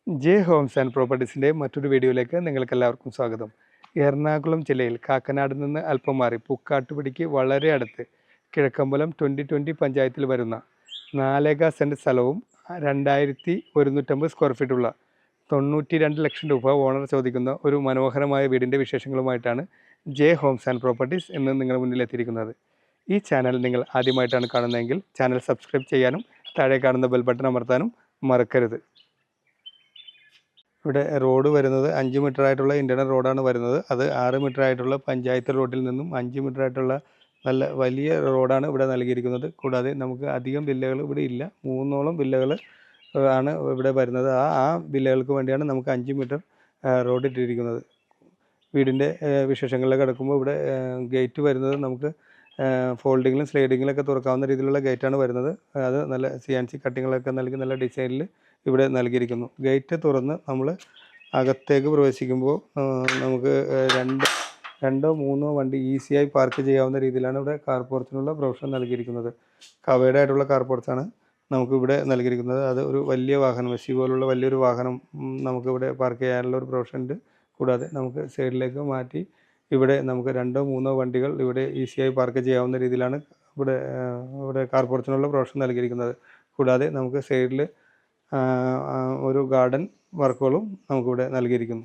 J Holmes and പ്രോപ്പർട്ടീസിൻ്റെ മറ്റൊരു വീഡിയോയിലേക്ക് നിങ്ങൾക്കെല്ലാവർക്കും സ്വാഗതം. എറണാകുളം ജില്ലയിൽ കാക്കനാട് നിന്ന് അല്പം മാറി പുക്കാട്ടുപിടിക്ക് വളരെ അടുത്ത് കിഴക്കമ്പലം 2020 പഞ്ചായത്തിൽ വരുന്ന 4 സെൻറ്റ് സ്ഥലവും 2150 സ്ക്വയർ ഫീറ്റുള്ള 92 ലക്ഷം രൂപ ഓണർ ചോദിക്കുന്ന ഒരു മനോഹരമായ വീടിൻ്റെ വിശേഷങ്ങളുമായിട്ടാണ് ജെ ഹോംസ് ആൻഡ് പ്രോപ്പർട്ടീസ് എന്ന് നിങ്ങളുടെ മുന്നിൽ എത്തിയിരിക്കുന്നത്. ഈ ചാനൽ നിങ്ങൾ ആദ്യമായിട്ടാണ് കാണുന്നതെങ്കിൽ ചാനൽ സബ്സ്ക്രൈബ് ചെയ്യാനും താഴെ കാണുന്ന ബെൽ ബട്ടൺ അമർത്താനും മറക്കരുത്. ഇവിടെ റോഡ് വരുന്നത് 5 മീറ്റർ ആയിട്ടുള്ള ഇൻ്റർണൽ റോഡാണ് വരുന്നത്. അത് 6 മീറ്റർ ആയിട്ടുള്ള പഞ്ചായത്ത് റോഡിൽ നിന്നും 5 മീറ്റർ ആയിട്ടുള്ള നല്ല വലിയ റോഡാണ് ഇവിടെ നൽകിയിരിക്കുന്നത്. കൂടാതെ നമുക്ക് അധികം വില്ലകൾ ഇവിടെ ഇല്ല. 3ഓളം വില്ലകൾ ആണ് ഇവിടെ വരുന്നത്. ആ വില്ലകൾക്ക് വേണ്ടിയാണ് നമുക്ക് 5 മീറ്റർ റോഡ് ഇട്ടിരിക്കുന്നത്. വീടിൻ്റെ വിശേഷങ്ങളിലേക്ക് കിടക്കുമ്പോൾ ഇവിടെ ഗേറ്റ് വരുന്നത് നമുക്ക് ഫോൾഡിങ്ങിലും സ്ലൈഡിങ്ങിലൊക്കെ തുറക്കാവുന്ന രീതിയിലുള്ള ഗേറ്റാണ് വരുന്നത്. അത് നല്ല CNC കട്ടിങ്ങളൊക്കെ നൽകി നല്ല ഡിസൈനിൽ ഇവിടെ നൽകിയിരിക്കുന്നു. ഗേറ്റ് തുറന്ന് നമ്മൾ അകത്തേക്ക് പ്രവേശിക്കുമ്പോൾ നമുക്ക് രണ്ടോ മൂന്നോ വണ്ടി ഈസിയായി പാർക്ക് ചെയ്യാവുന്ന രീതിയിലാണ് ഇവിടെ കാർ പോർച്ചിനുള്ള പ്രൊവിഷൻ നൽകിയിരിക്കുന്നത്. കവേർഡ് ആയിട്ടുള്ള കാർ പോർച്ചാണ് നമുക്കിവിടെ നൽകിയിരിക്കുന്നത്. അത് ഒരു വലിയ വാഹനം SUV പോലുള്ള വലിയൊരു വാഹനം നമുക്കിവിടെ പാർക്ക് ചെയ്യാനുള്ള ഒരു പ്രൊവിഷൻ ഉണ്ട്. കൂടാതെ നമുക്ക് സൈഡിലേക്ക് മാറ്റി ഇവിടെ നമുക്ക് 2 3 വണ്ടികൾ ഇവിടെ ഈസിയായി പാർക്ക് ചെയ്യാവുന്ന രീതിയിലാണ് ഇവിടെ കാർ പോർച്ചിനുള്ള പ്രൊവിഷൻ നൽകിയിരിക്കുന്നത്. കൂടാതെ നമുക്ക് സൈഡിൽ ഒരു ഗാർഡൻ വർക്കുകളും നമുക്കിവിടെ നൽകിയിരിക്കുന്നു.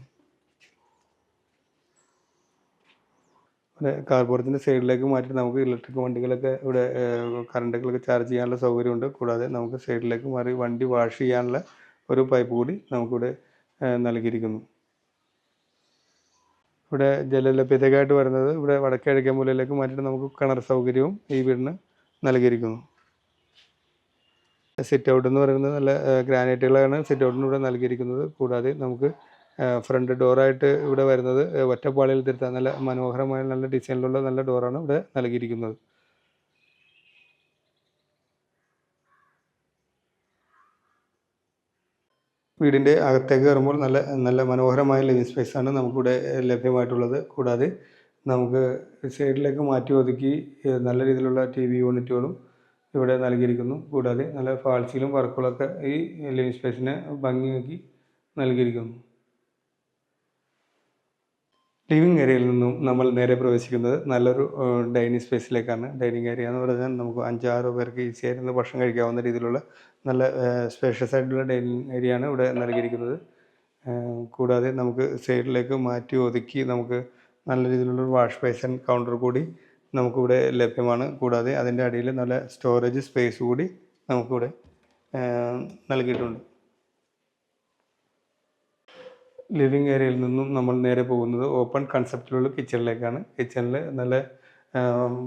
കാർ പോർച്ചിൻ്റെ സൈഡിലേക്ക് മാറ്റി നമുക്ക് ഇലക്ട്രിക് വണ്ടികളൊക്കെ ഇവിടെ കറണ്ടുകളൊക്കെ ചാർജ് ചെയ്യാനുള്ള സൗകര്യമുണ്ട്. കൂടാതെ നമുക്ക് സൈഡിലേക്ക് മാറി വണ്ടി വാഷ് ചെയ്യാനുള്ള ഒരു പൈപ്പ് കൂടി നമുക്കിവിടെ നൽകിയിരിക്കുന്നു. ഇവിടെ ജലലഭ്യതയ്ക്കായിട്ട് വരുന്നത് ഇവിടെ വടക്കേ കിഴക്കേ മൂലയിലേക്ക് മാറ്റിയിട്ട് നമുക്ക് കിണർ സൗകര്യവും ഈ വീടിന് നൽകിയിരിക്കുന്നു. സിറ്റ് ഔട്ട് എന്ന് പറയുന്നത് നല്ല ഗ്രാനൈറ്റുകളാണ് സിറ്റ് ഔട്ടിന് ഇവിടെ നൽകിയിരിക്കുന്നത്. കൂടാതെ നമുക്ക് ഫ്രണ്ട് ഡോറായിട്ട് ഇവിടെ വരുന്നത് ഒറ്റപ്പാളിയിൽ തിരുത്താൻ നല്ല മനോഹരമായ നല്ല ഡിസൈനിലുള്ള നല്ല ഡോറാണ് ഇവിടെ നൽകിയിരിക്കുന്നത്. വീടിൻ്റെ അകത്തേക്ക് കയറുമ്പോൾ നല്ല മനോഹരമായ ലിവിങ് സ്പേസാണ് നമുക്കിവിടെ ലഭ്യമായിട്ടുള്ളത്. കൂടാതെ നമുക്ക് സൈഡിലേക്ക് മാറ്റി ഒതുക്കി നല്ല രീതിയിലുള്ള TV യൂണിറ്റുകളും ഇവിടെ നൽകിയിരിക്കുന്നു. കൂടാതെ നല്ല ഫാൾസിലും വർക്കുകളൊക്കെ ഈ ലിവിങ് സ്പേസിനെ ഭംഗിയാക്കി നൽകിയിരിക്കുന്നു. ലിവിങ് ഏരിയയിൽ നിന്നും നമ്മൾ നേരെ പ്രവേശിക്കുന്നത് നല്ലൊരു ഡൈനിങ് സ്പേസിലേക്കാണ്. ഡൈനിങ് ഏരിയ എന്ന് പറഞ്ഞാൽ നമുക്ക് 5-6 പേർക്ക് ഈസി ആയിട്ട് ഭക്ഷണം കഴിക്കാവുന്ന രീതിയിലുള്ള നല്ല സ്പേഷ്യസ് ആയിട്ടുള്ള ഡൈനിങ് ഏരിയ ആണ് ഇവിടെ നൽകിയിരിക്കുന്നത്. കൂടാതെ നമുക്ക് സൈഡിലേക്ക് മാറ്റി ഒതുക്കി നമുക്ക് നല്ല രീതിയിലുള്ള വാഷ് ബേസിൻ കൗണ്ടർ കൂടി നമുക്കിവിടെ ലഭ്യമാണ്. കൂടാതെ അതിൻ്റെ അടിയിൽ നല്ല സ്റ്റോറേജ് സ്പേസ് കൂടി നമുക്കിവിടെ നൽകിയിട്ടുണ്ട്. ലിവിങ് ഏരിയയിൽ നിന്നും നമ്മൾ നേരെ പോകുന്നത് ഓപ്പൺ കൺസെപ്റ്റിലുള്ള കിച്ചണിലേക്കാണ്. കിച്ചണിൽ നല്ല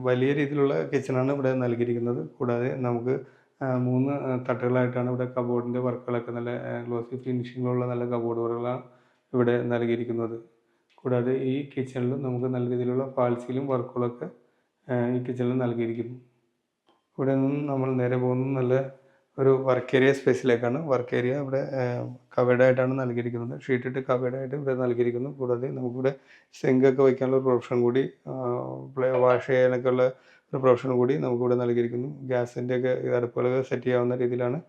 വലിയ രീതിയിലുള്ള കിച്ചണാണ് ഇവിടെ നൽകിയിരിക്കുന്നത്. കൂടാതെ നമുക്ക് 3 തട്ടുകളായിട്ടാണ് ഇവിടെ കബോർഡിൻ്റെ വർക്കുകളൊക്കെ നല്ല ഗ്ലോസി ഫിനിഷിങ്ങുള്ള നല്ല കബോർഡുകളാണ് ഇവിടെ നൽകിയിരിക്കുന്നത്. കൂടാതെ ഈ കിച്ചണിൽ നമുക്ക് നല്ല രീതിയിലുള്ള ഫാൾസിലും വർക്കുകളൊക്കെ ഈ കിച്ചണിൽ നൽകിയിരിക്കുന്നു. ഇവിടെ നിന്നും നമ്മൾ നേരെ പോകുന്നത് നല്ല ഒരു വർക്ക് ഏരിയ സ്പേസിലേക്കാണ്. വർക്ക് ഏരിയ ഇവിടെ കവേർഡായിട്ടാണ് നൽകിയിരിക്കുന്നത്. ഷീറ്റിട്ട് കവേർഡായിട്ട് ഇവിടെ നൽകിയിരിക്കുന്നു. കൂടാതെ നമുക്കിവിടെ സിങ്കൊക്കെ വയ്ക്കാനുള്ള ഒരു പ്രൊവിഷൻ കൂടി വാഷ് ചെയ്യാനൊക്കെ ഉള്ള ഒരു പ്രൊവിഷൻ കൂടി നമുക്കിവിടെ നൽകിയിരിക്കുന്നു. ഗ്യാസിൻ്റെയൊക്കെ അടുപ്പുകളൊക്കെ സെറ്റ് ചെയ്യാവുന്ന രീതിയിലാണ്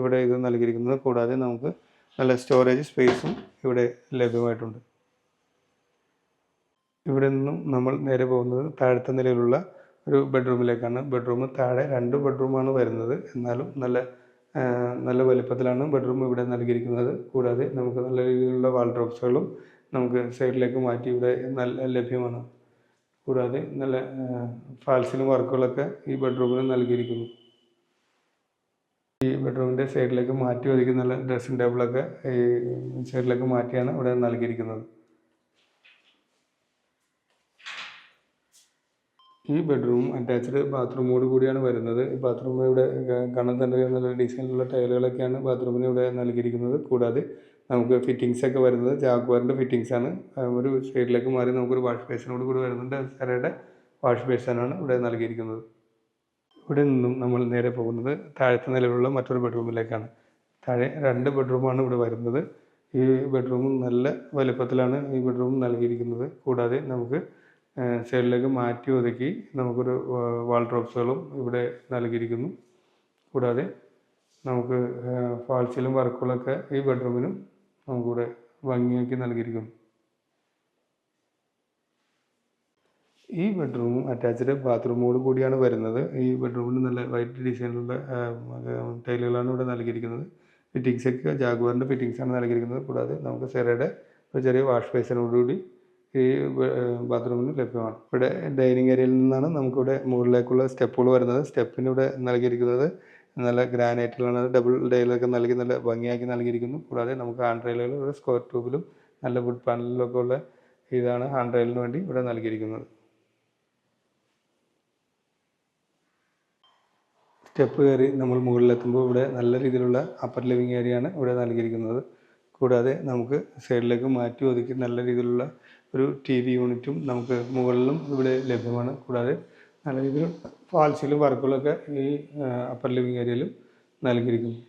ഇവിടെ ഇത് നൽകിയിരിക്കുന്നത്. കൂടാതെ നമുക്ക് നല്ല സ്റ്റോറേജ് സ്പേസും ഇവിടെ ലഭ്യമായിട്ടുണ്ട്. ഇവിടെ നിന്നും നമ്മൾ നേരെ പോകുന്നത് താഴത്തെ നിലയിലുള്ള ഒരു ബെഡ്റൂമിലേക്കാണ്. ബെഡ്റൂം താഴെ 2 ബെഡ്റൂമാണ് വരുന്നത്. എന്നാലും നല്ല വലിപ്പത്തിലാണ് ബെഡ്റൂം ഇവിടെ നൽകിയിരിക്കുന്നത്. കൂടാതെ നമുക്ക് നല്ല രീതിയിലുള്ള വാൾഡ്രോബ്സുകളും നമുക്ക് സൈഡിലേക്ക് മാറ്റി ഇവിടെ നല്ല ലഭ്യമാണ്. കൂടാതെ നല്ല ഫാൾസിലും വർക്കുകളൊക്കെ ഈ ബെഡ്റൂമിൽ നൽകിയിരിക്കുന്നു. ഈ ബെഡ്റൂമിൻ്റെ സൈഡിലേക്ക് മാറ്റി ഒതുക്കി നല്ല ഡ്രസ്സിംഗ് ടേബിളൊക്കെ ഈ സൈഡിലേക്ക് മാറ്റിയാണ് ഇവിടെ നൽകിയിരിക്കുന്നത്. ഈ ബെഡ്റൂം അറ്റാച്ച്ഡ് ബാത്റൂമോട് കൂടിയാണ് വരുന്നത്. ഈ ബാത്റൂം ഇവിടെ കാണാൻ തന്നെ നല്ല ഡിസൈനിലുള്ള ടൈലുകളൊക്കെയാണ് ബാത്റൂമിന് ഇവിടെ നൽകിയിരിക്കുന്നത്. കൂടാതെ നമുക്ക് ഫിറ്റിങ്സൊക്കെ വരുന്നത് ജാഗ്വാറിൻ്റെ ഫിറ്റിങ്സാണ്. ഒരു സൈഡിലേക്ക് മാറി നമുക്കൊരു വാഷ് ബേസിനോട് കൂടി വരുന്നുണ്ട്. സാരയുടെ വാഷ് ബേസിനാണ് ഇവിടെ നൽകിയിരിക്കുന്നത്. ഇവിടെ നിന്നും നമ്മൾ നേരെ പോകുന്നത് താഴത്തെ നിലയിലുള്ള മറ്റൊരു ബെഡ്റൂമിലേക്കാണ്. താഴെ 2 ബെഡ്റൂമാണ് ഇവിടെ വരുന്നത്. ഈ ബെഡ്റൂം നല്ല വലുപ്പത്തിലാണ് ഈ ബെഡ്റൂം നൽകിയിരിക്കുന്നത്. കൂടാതെ നമുക്ക് സൈഡിലേക്ക് മാറ്റി ഒതുക്കി നമുക്കൊരു വാൾഡ്രോബ്സുകളും ഇവിടെ നൽകിയിരിക്കുന്നു. കൂടാതെ നമുക്ക് ഫാൾസിലും വർക്കുകളൊക്കെ ഈ ബെഡ്റൂമിനും നമുക്കിവിടെ ഭംഗിയാക്കി നൽകിയിരിക്കുന്നു. ഈ ബെഡ്റൂമും അറ്റാച്ച്ഡ് ബാത്റൂമോട് കൂടിയാണ് വരുന്നത്. ഈ ബെഡ്റൂമിന് നല്ല വൈറ്റ് ഡിസൈനിലുള്ള ടൈലുകളാണ് ഇവിടെ നൽകിയിരിക്കുന്നത്. ഫിറ്റിങ്സൊക്കെ ജാഗ്വാറിൻ്റെ ഫിറ്റിങ്സാണ് നൽകിയിരിക്കുന്നത്. കൂടാതെ നമുക്ക് സെറയുടെ ഒരു ചെറിയ വാഷ് ബേസിനോടുകൂടി ഈ ബാത്റൂമിന് ലഭ്യമാണ്. ഇവിടെ ഡൈനിങ് ഏരിയയിൽ നിന്നാണ് നമുക്കിവിടെ മുകളിലേക്കുള്ള സ്റ്റെപ്പുകൾ വരുന്നത്. സ്റ്റെപ്പിന് ഇവിടെ നൽകിയിരിക്കുന്നത് നല്ല ഗ്രാനൈറ്റിലാണ്, ഡബിൾ ഡൈലൊക്കെ നൽകി നല്ല ഭംഗിയാക്കി നൽകിയിരിക്കുന്നു. കൂടാതെ നമുക്ക് ഹാൻഡ് റെയിലുകൾ ഒരു സ്ക്വയർ ട്യൂബിലും നല്ല വുഡ് പാനലിലൊക്കെ ഉള്ള ഇതാണ് ഹാൻഡ് റെയിലിന് വേണ്ടി ഇവിടെ നൽകിയിരിക്കുന്നത്. സ്റ്റെപ്പ് കയറി നമ്മൾ മുകളിലെത്തുമ്പോൾ ഇവിടെ നല്ല രീതിയിലുള്ള അപ്പർ ലിവിങ് ഏരിയയാണ് ഇവിടെ നൽകിയിരിക്കുന്നത്. കൂടാതെ നമുക്ക് സൈഡിലേക്ക് മാറ്റി ഒതുക്കി നല്ല രീതിയിലുള്ള ഒരു TV യൂണിറ്റും നമുക്ക് മുകളിലും ഇവിടെ ലഭ്യമാണ്. കൂടാതെ നല്ല രീതിയിൽ ഫാൾസിലും വർക്കുകളൊക്കെ ഈ അപ്പർ ലിവിങ് ഏരിയയിലും നൽകിയിരിക്കുന്നു.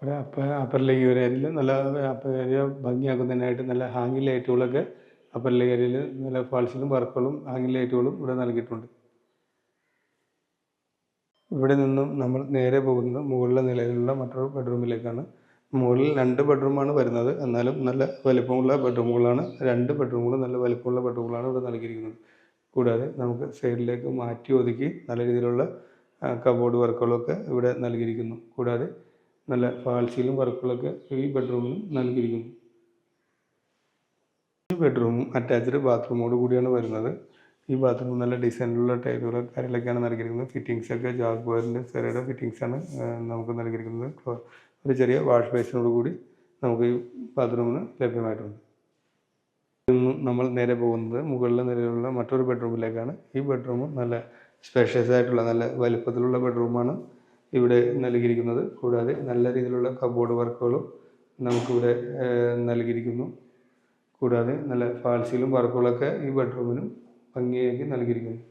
ഇവിടെ അപ്പർ ലിവിങ് ഏരിയയിൽ നല്ല അപ്പർ ഏരിയ ഭംഗിയാക്കുന്നതിനായിട്ട് നല്ല ഹാങ്ങിങ് ലൈറ്റുകളൊക്കെ അപ്പർ ലിവിങ് ഏരിയയിൽ നല്ല ഫാൾസിലും വർക്കുകളും ഹാങ്ങിങ് ലൈറ്റുകളും ഇവിടെ നൽകിയിട്ടുണ്ട്. ഇവിടെ നിന്നും നമ്മൾ നേരെ പോകുന്നത് മുകളിലെ നിലയിലുള്ള മറ്റൊരു ബെഡ്റൂമിലേക്കാണ്. മുകളിൽ 2 ബെഡ്റൂമാണ് വരുന്നത്. എന്നാലും നല്ല വലിപ്പമുള്ള ബെഡ്റൂമുകളാണ്. 2 ബെഡ്റൂമുകളും നല്ല വലിപ്പമുള്ള ബെഡ്റൂമുകളാണ് ഇവിടെ നൽകിയിരിക്കുന്നത്. കൂടാതെ നമുക്ക് സൈഡിലേക്ക് മാറ്റി ഒതുക്കി നല്ല രീതിയിലുള്ള കബോർഡ് വർക്കുകളൊക്കെ ഇവിടെ നൽകിയിരിക്കുന്നു. കൂടാതെ നല്ല ഫാൾസിലും വർക്കുകളൊക്കെ ഈ ബെഡ്റൂമിലും നൽകിയിരിക്കുന്നു. ഈ ബെഡ്റൂമും അറ്റാച്ച്ഡ് ബാത്റൂമോട് കൂടിയാണ് വരുന്നത്. ഈ ബാത്റൂം നല്ല ഡിസൈനിലുള്ള ടൈലുകളും കാര്യങ്ങളൊക്കെയാണ് നൽകിയിരിക്കുന്നത്. ഫിറ്റിങ്സൊക്കെ ജാഗ്വാറിൻ്റെ സെറയുടെ ഫിറ്റിങ്സാണ് നമുക്ക് നൽകിയിരിക്കുന്നത്. ഒരു ചെറിയ വാഷ് ബേസിനോട് കൂടി നമുക്ക് ഈ ബാത്റൂമിന് ലഭ്യമായിട്ടുണ്ട്. നമ്മൾ നേരെ പോകുന്നത് മുകളിലെ നിലയിലുള്ള മറ്റൊരു ബെഡ്റൂമിലേക്കാണ്. ഈ ബെഡ്റൂം നല്ല സ്പേഷ്യസ് ആയിട്ടുള്ള നല്ല വലിപ്പത്തിലുള്ള ബെഡ്റൂമാണ് ഇവിടെ നൽകിയിരിക്കുന്നത്. കൂടാതെ നല്ല രീതിയിലുള്ള കബോർഡ് വർക്കുകളും നമുക്കിവിടെ നൽകിയിരിക്കുന്നു. കൂടാതെ നല്ല ഫാൾസിലും വർക്കുകളൊക്കെ ഈ ബെഡ്റൂമിനും ഭംഗിയാക്കി നൽകിയിരിക്കുന്നു.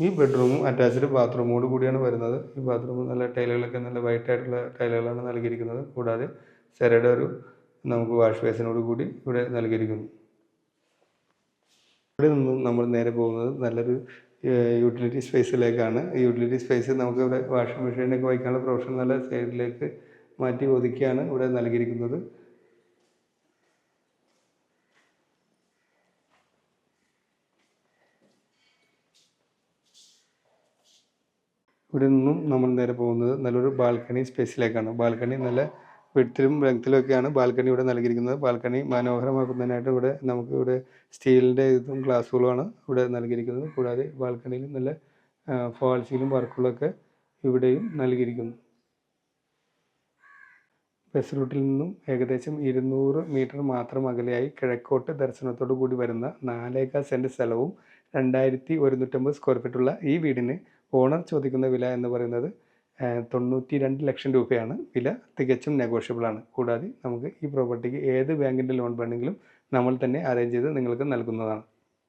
ഈ ബെഡ്റൂമും അറ്റാച്ച്ഡ് ബാത്റൂമോട് കൂടിയാണ് വരുന്നത്. ഈ ബാത്റൂം നല്ല ടൈലുകളൊക്കെ നല്ല വൈറ്റ് ആയിട്ടുള്ള ടൈലുകളാണ് നൽകിയിരിക്കുന്നത്. കൂടാതെ സെറയുടെ ഒരു നമുക്ക് വാഷ് ബേസിനോട് കൂടി ഇവിടെ നൽകിയിരിക്കുന്നു. ഇവിടെ നിന്നും നമ്മൾ നേരെ പോകുന്നത് നല്ലൊരു യൂട്ടിലിറ്റി സ്പേസിലേക്കാണ്. ഈ യൂട്ടിലിറ്റി സ്പേസ് നമുക്ക് ഇവിടെ വാഷിംഗ് മെഷീനൊക്കെ വയ്ക്കാനുള്ള പ്രൊവിഷൻ നല്ല സൈഡിലേക്ക് മാറ്റി ഒതുക്കിയാണ് ഇവിടെ നൽകിയിരിക്കുന്നത്. ഇവിടെ നിന്നും നമ്മൾ നേരെ പോകുന്നത് നല്ലൊരു ബാൽക്കണി സ്പേസിലേക്കാണ്. ബാൽക്കണി നല്ല വിഡ്ത്തിലും ലെങ്ത്തിലൊക്കെയാണ് ബാൽക്കണി ഇവിടെ നൽകിയിരിക്കുന്നത്. ബാൽക്കണി മനോഹരമാക്കുന്നതിനായിട്ട് ഇവിടെ നമുക്ക് ഇവിടെ സ്റ്റീലിൻ്റെ ഇതും ഗ്ലാസ്സുകളുമാണ് ഇവിടെ നൽകിയിരിക്കുന്നത്. കൂടാതെ ബാൽക്കണിയിൽ നല്ല ഫാൾസിലും വർക്കുകളൊക്കെ ഇവിടെയും നൽകിയിരിക്കുന്നു. ബസ് റൂട്ടിൽ നിന്നും ഏകദേശം 200 മീറ്റർ മാത്രം അകലെയായി കിഴക്കോട്ട് ദർശനത്തോടു കൂടി വരുന്ന 4 സെൻറ്റ് സ്ഥലവും 2150 സ്ക്വയർ ഫീറ്റുള്ള ഈ വീടിന് ഓണർ ചോദിക്കുന്ന വില എന്ന് പറയുന്നത് 92 ലക്ഷം രൂപയാണ്. വില തികച്ചും നെഗോഷ്യബിളാണ്. കൂടാതെ നമുക്ക് ഈ പ്രോപ്പർട്ടിക്ക് ഏത് ബാങ്കിൻ്റെ ലോൺ വേണമെങ്കിലും നമ്മൾ തന്നെ അറേഞ്ച് ചെയ്ത് നിങ്ങൾക്ക് നൽകുന്നതാണ്.